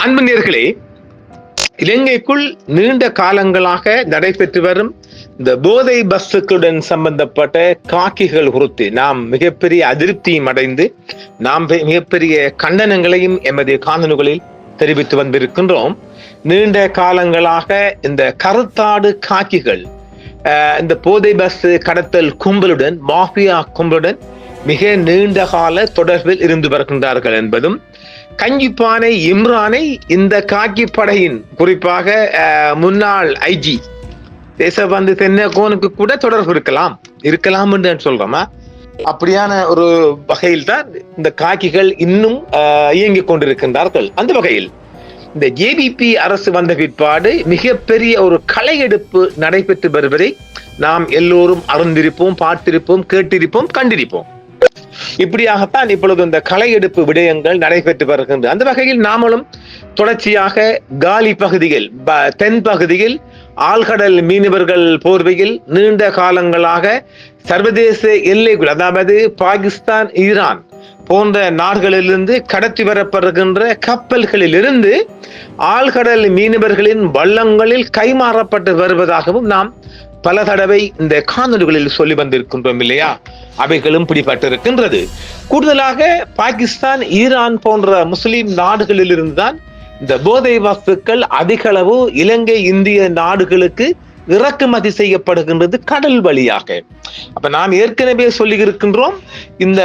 அன்புநேயர்களே, இலங்கைக்குள் நீண்ட காலங்களாக நடைபெற்று வரும் இந்த போதை பஸ்ஸுகளுடன் சம்பந்தப்பட்ட காக்கிகள் குறித்து நாம் மிகப்பெரிய அதிருப்தியும் அடைந்து நாம் மிகப்பெரிய கண்டனங்களையும் எமது காணொளிகளில் தெரிவித்து வந்திருக்கின்றோம். நீண்ட காலங்களாக இந்த கருத்தாடு காக்கிகள் இந்த போதை பஸ் கடத்தல் கும்பலுடன், மாஃபியா கும்பலுடன் மிக நீண்ட கால தொடர்பில் இருந்து வருகின்றார்கள் என்பதும், கஞ்சிப்பானை இம்ரானை இந்த காக்கி படையின் குறிப்பாக முன்னாள் ஐஜி தேசபந்து தென்னகோனுக்கு கூட தொடர்பு இருக்கலாம் என்று சொல்றோமா, அப்படியான ஒரு வகையில் தான் இந்த காக்கிகள் இன்னும் இயங்கிக் கொண்டிருக்கின்றார்கள். அந்த வகையில் இந்த ஜேவிபி அரசு வந்த பிற்பாடு மிகப்பெரிய ஒரு களையெடுப்பு நடைபெற்று வருவதை நாம் எல்லோரும் அறிந்திருப்போம், பார்த்திருப்போம், கேட்டிருப்போம், கண்டிருப்போம். இப்படியாகத்தான் இப்பொழுது இந்த களையெடுப்பு விடயங்கள் நடைபெற்று வருகின்றன. அந்த வகையில் நாமளும் தொடர்ச்சியாக காலி பகுதியில், தென் பகுதியில் ஆழ்கடல் மீனவர்கள் போர்வையில் நீண்ட காலங்களாக சர்வதேச எல்லைக்குள், அதாவது பாகிஸ்தான், ஈரான் போன்ற நாடுகளிலிருந்து கடத்தி வரப்படுகின்ற கப்பல்களில் இருந்து ஆழ்கடல் மீனவர்களின் வள்ளங்களில் கைமாறப்பட்டு வருவதாகவும் நாம் பல தடவை இந்த காணொலிகளில் சொல்லி வந்திருக்கின்றோம் இல்லையா? அவைகளும் பிடிபட்டிருக்கின்றது. கூடுதலாக பாகிஸ்தான், ஈரான் போன்ற முஸ்லிம் நாடுகளில் இருந்துதான் இந்த போதை வஸ்துக்கள் அதிக அளவு இலங்கை, இந்திய நாடுகளுக்கு இறக்குமதி செய்யப்படுகின்றது கடல் வழியாக. அப்ப நாம் ஏற்கனவே சொல்லி இருக்கின்றோம், இந்த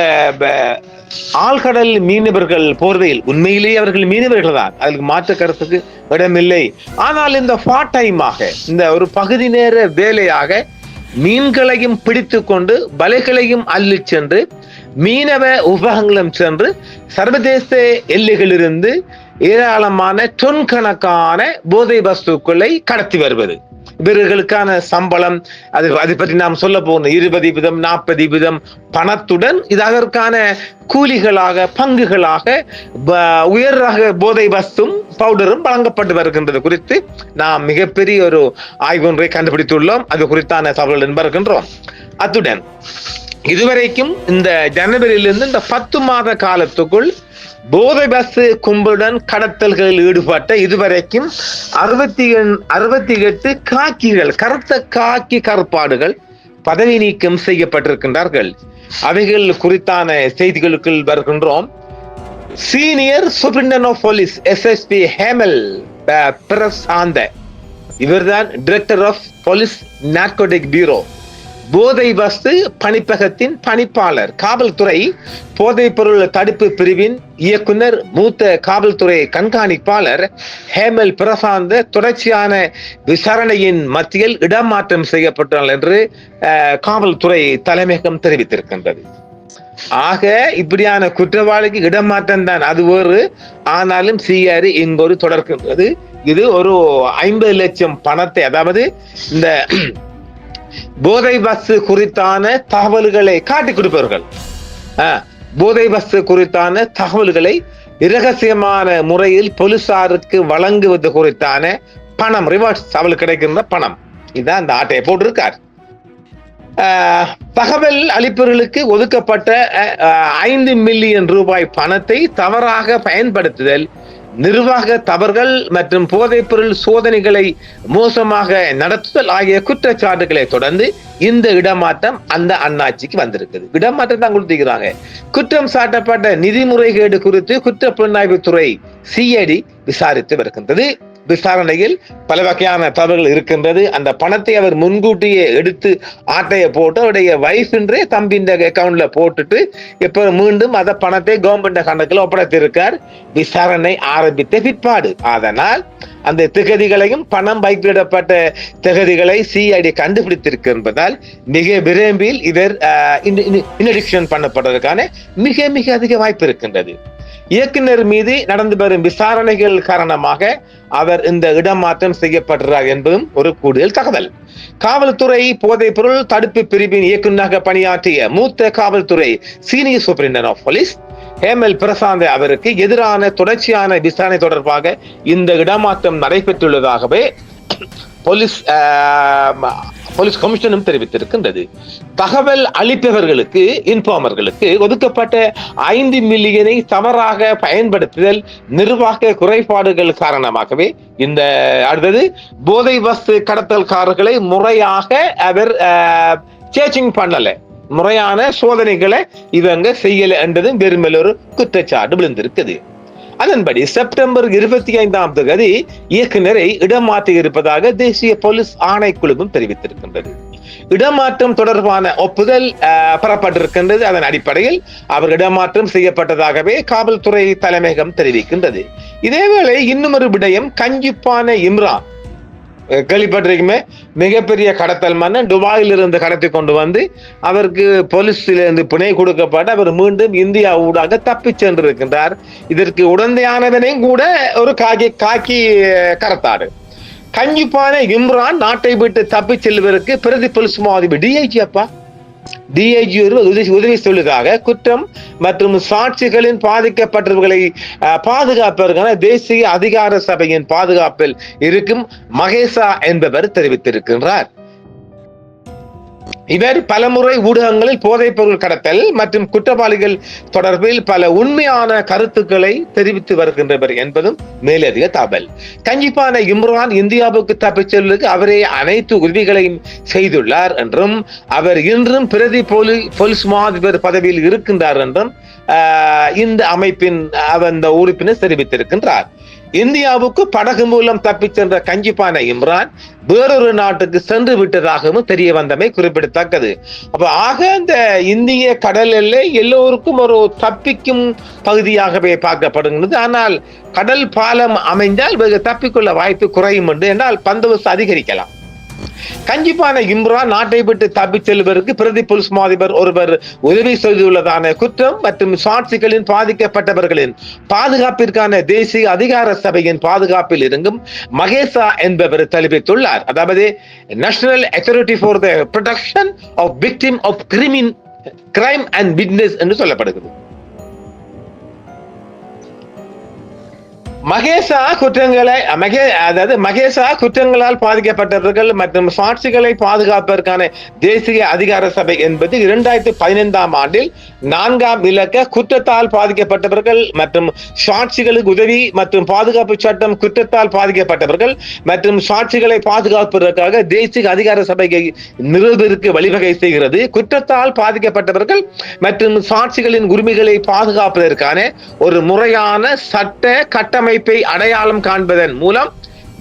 ஆழ்கடல் மீனவர்கள் போர்வையில் உண்மையிலேயே அவர்கள் மீனவர்கள் தான், அதுக்கு மாற்று கருத்துக்கு இடமில்லை. ஆனால் இந்த பார்ட் டைமாக, இந்த ஒரு பகுதி நேர வேலையாக மீன்களையும் பிடித்து கொண்டு வலைகளையும் அள்ளி சென்று மீனவ உபகங்களும் சென்று சர்வதேச எல்லைகளிலிருந்து ஏராளமான டொன் கணக்கான போதை வஸ்துக்களை கடத்தி வருவது. இவர்களுக்கான சம்பளம், அதை பற்றி நாம் சொல்ல போன 20% 40% பணத்துடன் இது அதற்கான கூலிகளாக, பங்குகளாக உயர் ரக போதை வஸ்தும் பவுடரும் வழங்கப்பட்டு வருகின்றது குறித்து நாம் மிகப்பெரிய ஒரு ஆய்வு ஒன்றை கண்டுபிடித்துள்ளோம். அது குறித்தான தகவல் வருகின்றோம். அத்துடன் இதுவரைக்கும் இந்த ஜனவரியிலிருந்து இந்த 10 மாத காலத்துக்குள் போதை பஸ் கும்பலுடன் கடத்தல்களில் ஈடுபட்ட இதுவரைக்கும் 68 காக்கிகள், கருத்த காக்கி கருப்பாடுகள் பதவி நீக்கம் செய்யப்பட்டிருக்கின்றார்கள். அவைகள் குறித்தான செய்திகளுக்குள் வருகின்றோம். Senior superintendent of police SSP Hemal Prasantha, இவர்தான் director of police narcotic bureau, போதை வஸ்து பணிப்பகத்தின் பணிப்பாளர், காவல்துறை போதைப் பொருள் தடுப்பு பிரிவின் இயக்குனர், மூத்த காவல்துறை கண்காணிப்பாளர் ஹேமல் பிரசாந்த தொடர்ச்சியான விசாரணையின் மத்தியில் இடமாற்றம் செய்யப்பட்டார் என்று காவல்துறை தலைமையகம் தெரிவித்திருக்கின்றது. ஆக இப்படியான குற்றவாளிக்கு இடமாற்றம் தான், அது ஒரு. ஆனாலும் CR இங்கொரு தொடர்கின்றது. இது ஒரு 50 லட்சம் பணத்தை, அதாவது இந்த போதை பஸ் குறித்தான தகவல்களை காட்டி கொடுப்பவர்கள், போதை பஸ் குறித்தான தகவல்களை இரகசியமான முறையில் போலீசாருக்கு வழங்குவது குறித்தான பணம், ரிவார்ட்ஸ், அவளுக்கு கிடைக்கின்ற பணம், இதான் இந்த ஆட்டையை போட்டிருக்கார். தகவல் அளிப்பவர்களுக்கு ஒதுக்கப்பட்ட 5 மில்லியன் ரூபாய் பணத்தை தவறாக பயன்படுத்துதல், நிர்வாக தவறுகள் மற்றும் போதைப் பொருள் சோதனைகளை மோசமாக நடத்துதல் ஆகிய குற்றச்சாட்டுகளை தொடர்ந்து இந்த இடமாற்றம் அந்த அண்ணாட்சிக்கு வந்திருக்குது. இடமாற்றம் தான் கொடுத்திருக்கிறாங்க. குற்றம் சாட்டப்பட்ட நிதி முறைகேடு குறித்து குற்றப்புலனாய்வு துறை CID விசாரித்து வருகின்றது. விசாரணையில் பல வகையான தவறுகள் இருக்கின்றது. அந்த பணத்தை அவர் முன்கூட்டியே எடுத்து ஆட்டையை போட்டு அவருடைய வைஃப் என்றே தம்பின் அக்கவுண்ட்ல போட்டுட்டு இப்ப மீண்டும் அந்த பணத்தை கவர்மெண்ட் கணக்கில் ஒப்படைத்திருக்கார் விசாரணை ஆரம்பித்த பிற்பாடு. அதனால் அந்த திகதிகளையும் பணம் வைப்பிடப்பட்ட திகதிகளை CID கண்டுபிடித்திருக்கு என்பதால் மிக விரைவில் இவர் இன்ட்ரடிக்ஷன் பண்ணப்படுவதற்கான மிக மிக அதிக வாய்ப்பு இருக்கின்றது. இயக்குனர் மீது நடந்து வரும் விசாரணைகள் காரணமாக அவர் இந்த இடமாற்றம் செய்யப்படுகிறார் என்பதும் ஒரு கூடுதல் தகவல். காவல்துறை போதைப் பொருள் தடுப்பு பிரிவின் இயக்குநராக பணியாற்றிய மூத்த காவல்துறை senior superintendent of police Hemal Prashanth அவருக்கு எதிரான தொடர்ச்சியான விசாரணை தொடர்பாக இந்த இடமாற்றம் நடைபெற்றுள்ளதாகவே போலீஸ் போலீஸ் கமிஷனும் தெரிவித்திருக்கின்றது. தகவல் அளிப்பவர்களுக்கு இன்ஃபார்மர்களுக்கு ஒதுக்கப்பட்ட 5 மில்லியனை தவறாக பயன்படுத்துதல் நிர்வாக குறைபாடுகள் காரணமாகவே இந்த அடுத்தது போதை வஸ்து கடத்தல்காரர்களை முறையாக அவர் சேச்சிங் பண்ணல, முறையான சோதனைகளை இவங்க செய்யல என்றதும் வெறுமேல் ஒரு குற்றச்சாட்டு விழுந்திருக்குது. அதன்படி செப்டம்பர் 25ஆம் தேதி இயக்குநரை இடமாற்றி இருப்பதாக தேசிய போலீஸ் ஆணைக்குழுவும் தெரிவித்திருக்கின்றது. இடமாற்றம் தொடர்பான ஒப்புதல் பெறப்பட்டிருக்கின்றது. அதன் அடிப்படையில் அவர் இடமாற்றம் செய்யப்பட்டதாகவே காவல்துறை தலைமையகம் தெரிவிக்கின்றது. இதேவேளை இன்னும் ஒரு விடயம், கஞ்சிப்பான இம்ரான் கேள்விப்பட்டிருக்குமே, மிகப்பெரிய கடத்தல் மன்னன் துபாயில் இருந்து கடத்தி கொண்டு வந்து அவருக்கு போலீஸிலிருந்து பிணை கொடுக்கப்பட்டு அவர் மீண்டும் இந்தியா ஊடாக தப்பி சென்றிருக்கின்றார். இதற்கு உடந்தையானவனையும் கூட ஒரு காக்கி கரத்தாடு. கஞ்சிப்பான இம்ரான் நாட்டை விட்டு தப்பி செல்வதற்கு பிரதி போலீஸ் மாதிபர் டிஐஜி உதவி சொல்லுக்காக குற்றம் மற்றும் சாட்சிகளின் பாதிக்கப்பட்டவர்களை பாதுகாப்பதற்கான தேசிய அதிகார சபையின் பாதுகாப்பில் இருக்கும் மகேசா என்பவர் தெரிவித்திருக்கின்றார். இவர் பலமுறை ஊடகங்களில் போதைப் பொருள் கடத்தல் மற்றும் குற்றவாளிகள் தொடர்பில் பல உண்மையான கருத்துக்களை தெரிவித்து வருகின்றவர் என்பதும் மேலதிக தகவல். கஞ்சிப்பான இம்ரான் இந்தியாவுக்கு தப்பிச் செல்வதற்கு அவரே அனைத்து உதவிகளையும் செய்துள்ளார் என்றும் அவர் இன்றும் பிரதி போலீஸ் மாதிபர் பதவியில் இருக்கின்றார் என்றும் இந்த அமைப்பின் அந்த உறுப்பினர் தெரிவித்திருக்கின்றார். இந்தியாவுக்கு படகு மூலம் தப்பிச் சென்ற கஞ்சிப்பான இம்ரான் வேறொரு நாட்டுக்கு சென்று விட்டதாகவும் தெரிய வந்தமை குறிப்பிடத்தக்கது. அப்ப இந்த இந்திய கடல் எல்லை எல்லோருக்கும் ஒரு தப்பிக்கும் பகுதியாகவே பார்க்கப்படுகிறது. ஆனால் கடல் பாலம் அமைந்தால் தப்பிக்கொள்ள வாய்ப்பு குறையும் என்றால் பந்தோபஸ்து அதிகரிக்கலாம். கஞ்சிப்பான இம்ரான் நாட்டை விட்டு தப்பிச் செல்வதற்கு பிரதி போலீஸ் மாதிபர் ஒருவர் உதவி செய்துள்ளதான குற்றம் மற்றும் சாட்சிகளின் பாதிக்கப்பட்டவர்களின் பாதுகாப்பிற்கான தேசிய அதிகார சபையின் பாதுகாப்பில் இருக்கும் மகேசா என்பவர் தெரிவித்துள்ளார். அதாவது national authority for the protection of victim of crime and witness என்று சொல்லப்படுகிறது. மகேசா குற்றங்களால் பாதிக்கப்பட்டவர்கள் மற்றும் சாட்சிகளை பாதுகாப்பதற்கான தேசிய அதிகார சபை என்பது 2015ஆம் ஆண்டில் 4ஆம் இலக்க குற்றத்தால் பாதிக்கப்பட்டவர்கள் மற்றும் சாட்சிகளுக்கு உதவி மற்றும் பாதுகாப்பு சட்டம் குற்றத்தால் பாதிக்கப்பட்டவர்கள் மற்றும் சாட்சிகளை பாதுகாப்பதற்காக தேசிய அதிகார சபையை நிறுவுவதற்கு வழிவகை செய்கிறது. குற்றத்தால் பாதிக்கப்பட்டவர்கள் மற்றும் சாட்சிகளின் உரிமைகளை பாதுகாப்பதற்கான ஒரு முறையான சட்ட கட்டமைப்பை அடையாளம் காண்பதன் மூலம்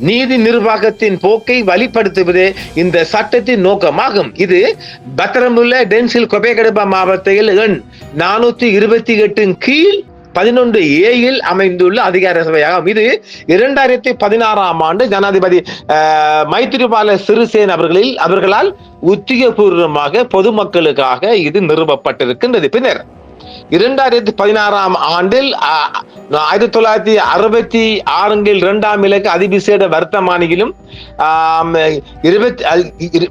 நீதி நிர்வாகத்தின் போக்கை வழிப்படுத்துவதே இந்த சட்டத்தின் நோக்கமாகும். இது பத்திரமுள்ள டென்சில் கொபேகடபா மாவட்டத்தில் எண் 428 கீழ் 11A அமைந்துள்ள அதிகார சபையாகும். இது 2016ஆம் ஆண்டு ஜனாதிபதி மைத்ரிபால சிறிசேன அவர்களால் உத்தியோகபூர்வமாக பொதுமக்களுக்காக இது நிறுவப்பட்டிருக்கின்றது. பின்னர் 2016ஆம் ஆண்டில் 1966 2ஆம் இலக்க அதிவிசேட வர்த்தமானியிலும்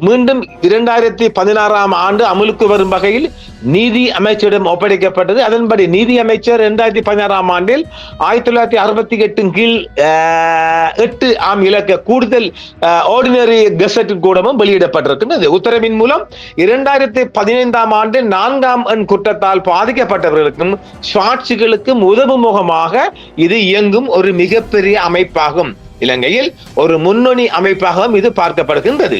மீண்டும் 2016ஆம் ஆண்டு அமலுக்கு வரும் வகையில் நீதி அமைச்சரிடம் ஒப்படைக்கப்பட்டது. அதன்படி நீதி அமைச்சர் 2016ஆம் ஆண்டில் 1968 கீழ் 8 ஆம் இலக்க கூடுதல் ஆர்டினரி கெசட் கூடமும் வெளியிடப்பட்டிருக்கிறது. உத்தரவின் மூலம் 2015ஆம் ஆண்டில் 4ஆம் எண் குற்றத்தால் பாதிக்கப்பட்டவர்களுக்கும் சாட்சிகளுக்கும் உதவும் முகமாக இது இயங்கும் ஒரு மிகப்பெரிய அமைப்பாகும். இலங்கையில் ஒரு முன்னணி அமைப்பாகவும் இது பார்க்கப்படுகின்றது.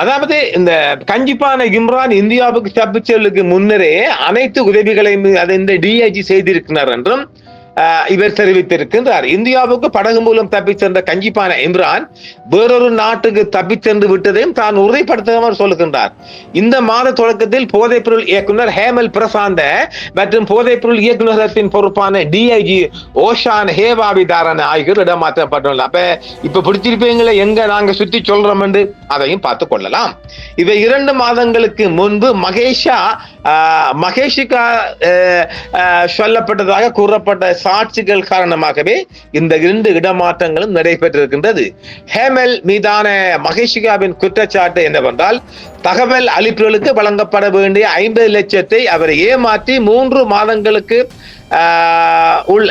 அதாவது இந்த கஞ்சிப்பான இம்ரான் இந்தியாவுக்கு தப்பிச் செல்வதற்கு முன்னரே அனைத்து உதவிகளையும் இந்த டிஐஜி செய்திருக்கிறார் என்றும் இவர் தெரிவித்திருக்கின்றார். இந்தியாவுக்கு படகு மூலம் தப்பிச் சென்ற கஞ்சிப்பான இம்ரான் வேறொரு நாட்டுக்கு தப்பிச் சென்று விட்டதையும் தான் உறுதிப்படுத்த சொல்லுகின்றார். இந்த மாத தொடக்கத்தில் போதைப்பொருள் இயக்குனர் ஹேமல் பிரசாந்த மற்றும் போதைப்பொருள் இயக்குநரகத்தின் பொறுப்பான டிஐஜி ஓஷான் ஹேவாவிதாரான ஆகியோர் இடமாற்றப்பட்டுள்ளார். அப்ப இப்ப பிடிச்சிருப்பீங்களே எங்க நாங்க சுத்தி சொல்றோம் என்று அதையும் பார்த்துக் கொள்ளலாம். இவை 2 மாதங்களுக்கு முன்பு மகேஷிகா சொல்லப்பட்டதாக கூறப்பட்ட சாட்சிகள் காரணமாகவே இந்த 2 இடமாற்றங்களும் நடைபெற்றிருக்கின்றது. ஹேமல் மீதான மகேஷிகாவின் குற்றச்சாட்டு என்னவென்றால், தகவல் அளிப்புகளுக்கு வழங்கப்பட வேண்டிய 50 லட்சத்தை அவர் ஏமாற்றி 3 மாதங்களுக்கு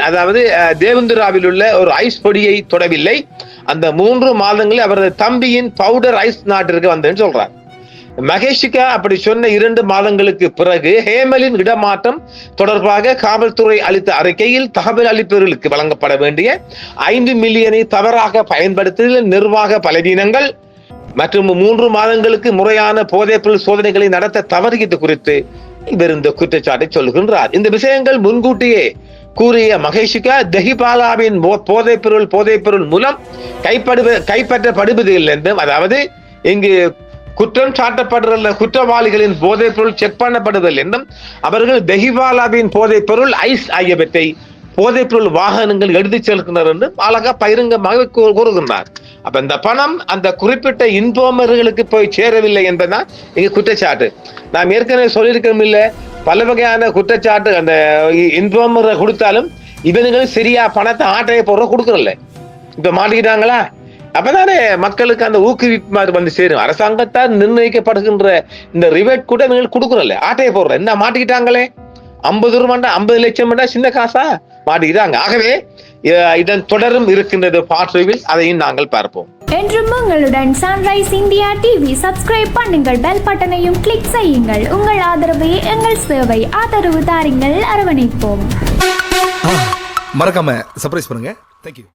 அதாவது தேவந்துராவில் உள்ள ஒரு ஐஸ் பொடியை தொடவில்லை. அந்த 3 மாதங்களில் அவரது தம்பியின் பவுடர் ஐஸ் நாட்டிற்கு வந்தேன்னு சொல்றார். மகேஷிகா அப்படி சொன்ன 2 மாதங்களுக்கு பிறகு ஹேமலின் இடமாற்றம் தொடர்பாக காவல்துறை அளித்த அறிக்கையில் தகவல் அளிப்பவர்களுக்கு வழங்கப்பட வேண்டிய 5 மில்லியனை தவறாக பயன்படுத்துதல், நிர்வாக பலவீனங்கள் மற்றும் 3 மாதங்களுக்கு முறையான போதைப்பொருள் சோதனைகளை நடத்த தவறியது குறித்து இவர் இந்த குற்றச்சாட்டை சொல்கின்றார். இந்த விஷயங்கள் முன்கூட்டியே கூறிய மகேஷிகா தஹிபாலாவின் போதைப்பொருள் மூலம் கைப்பற்றப்படுவதில்லை என்றும், அதாவது இங்கு குற்றம் சாட்டப்படுற குற்றவாளிகளின் போதைப்பொருள் செக் பண்ணப்படுதல் என்றும், அவர்கள் தஹிபாலாவின் போதைப்பொருள் ஐஸ் ஆகியவற்றை போதைப்பொருள் வாகனங்கள் எடுத்துச் செல்கின்றனர் என்று அழகா பகிரங்கமாக கூறுகின்றார். அப்ப இந்த பணம் அந்த குறிப்பிட்ட இன்ஃபார்மர்களுக்கு போய் சேரவில்லை என்பதுதான் இங்க குற்றச்சாட்டு. நாம் ஏற்கனவே சொல்லியிருக்கோம் இல்ல, பல வகையான குற்றச்சாட்டு. அந்த இன்ஃபார்மரை கொடுத்தாலும் இவனுங்களும் சரியா பணத்தை ஆட்டையை போடுற கொடுக்கறல. இப்ப மாட்டிக்கிட்டாங்களா? அப்பதானே மக்களுக்கு அந்த ஊக்குவிப்பு வந்து சேரும். அரசாங்கத்தால் நிர்ணயிக்கப்படுகின்ற இந்த ரிவேட் கூட இவங்களுக்கு கொடுக்கறல, ஆட்டையை போடுற. என்ன மாட்டிக்கிட்டாங்களே, 50 ரூபாண்டா 50 லட்சம் சின்ன காசா மாட்டிக்கிறாங்க. ஆகவே இதன் தொடரும் இருக்கின்றது பார்வையில், அதையும் நாங்கள் பார்ப்போம். என்றும் உங்களுடன் சன்ரைஸ் இந்தியா டிவி சப்ஸ்கிரைப் பண்ணுங்கள், பெல் பட்டனையும் கிளிக் செய்யுங்கள். உங்கள் ஆதரவே எங்கள் சேவை. ஆதரவு தாருங்கள், அரவணைப்போம். மறக்காம சர்ப்ரைஸ் பண்ணுங்க. தேங்க்யூ.